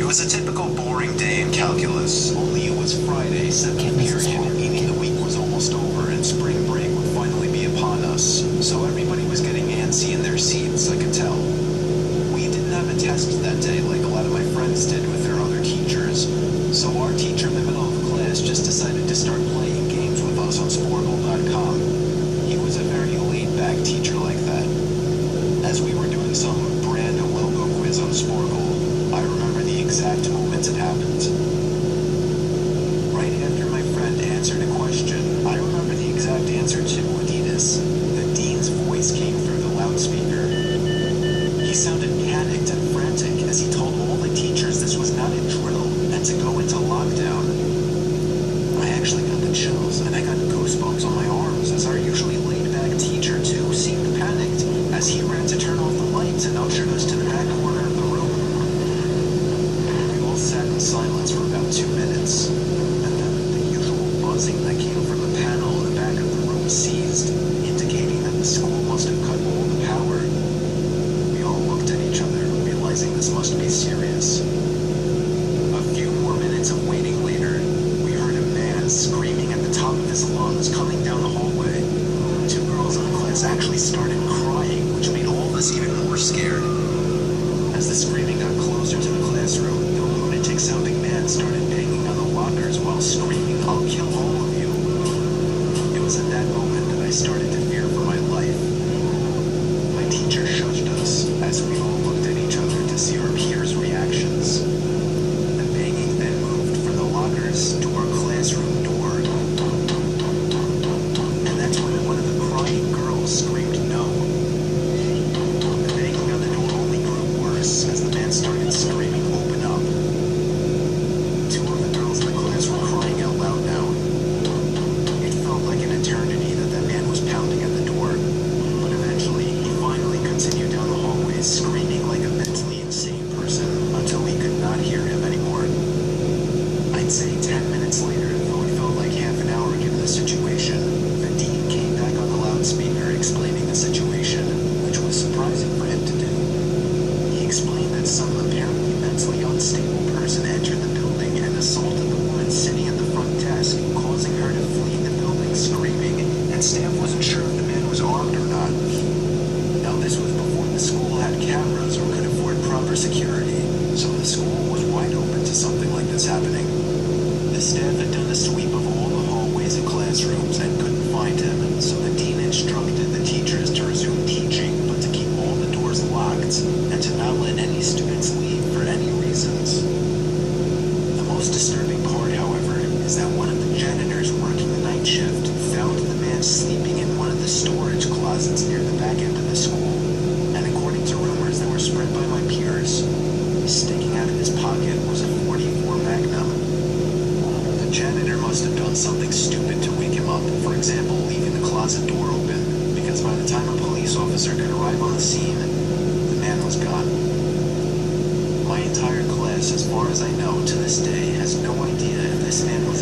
was a typical boring day in calculus, only it was Friday, seventh period, meaning the week was almost over and spring break would finally be upon us. So everybody was getting antsy in their seats, I could tell. We didn't have a test that day like a lot of my friends did with their other teachers, so our teacher in the middle of class just decided to start playing games with us on Sporkle.com. He was a very laid-back teacher like that. As we were doing some brand logo quiz on Sporkle, I remember the exact moment it happened. Right after my friend answered a question, I remember the exact answer to Adidas. The dean's voice came through the loudspeaker. He sounded panicked and frantic as he told all the teachers this was not a drill and to go into lockdown. I actually got the chills and I got goosebumps on my arms as our usually laid-back teacher too seemed panicked as he ran to turn off the lights and ushered us to the back corner of the room. We all sat in silence for about 2 minutes, and then the usual buzzing that came from the panel in the back of the room ceased, indicating that the school must have cut all the power. We all looked at each other, realizing this must be serious. A few more minutes of waiting later, we heard a man screaming at the top of his lungs coming down the hallway. 2 girls in the class actually started crying, which made all of us even more scared. As the screaming got closer to the classroom, the lunatic-sounding man started banging on the lockers while screaming, "I'll kill all of you." It was at that moment that I started to fear for my life. My teacher shushed us as we all looked at each other to see our peers' reactions. The banging then moved from the lockers to our classroom door. And that's when one of the crying girls screamed no. The banging on the door only grew worse as the man started screaming, "Open up." 2 of the girls in the class were crying out loud now. It felt like an eternity that man was pounding at the door, but eventually he finally continued down the hallway screaming like a mentally insane person until we could not hear him anymore. I'd say 10 minutes later, though it felt like half an hour given the situation, the dean came back on the loudspeaker explaining the situation, which was surprising for him to do. He explained that some apparently mentally unstable person entered the building and assaulted the woman sitting at the front desk, causing her to flee the building screaming, and staff wasn't sure if the man was armed or not. Now this was before the school had cameras or could afford proper security, so the school was wide open to something like this happening. The staff had done a sweep of all the hallways and classrooms and couldn't find him, so the dean instructed the teachers to resume teaching, but to keep all the doors locked and to not let any students leave for any reasons. The most disturbing part, however, is that one of the janitors working the night shift found the man sleeping in one of the storage closets near the back end of the school, and according to rumors that were spread by my peers, sticking out of his pocket was a .44 Magnum. The janitor must have done something stupid to wake him up, for example, leaving the closet door open, because by the time a police officer could arrive on the scene, the man was gone. My entire class, as far as I know, to this day, has no idea if this man was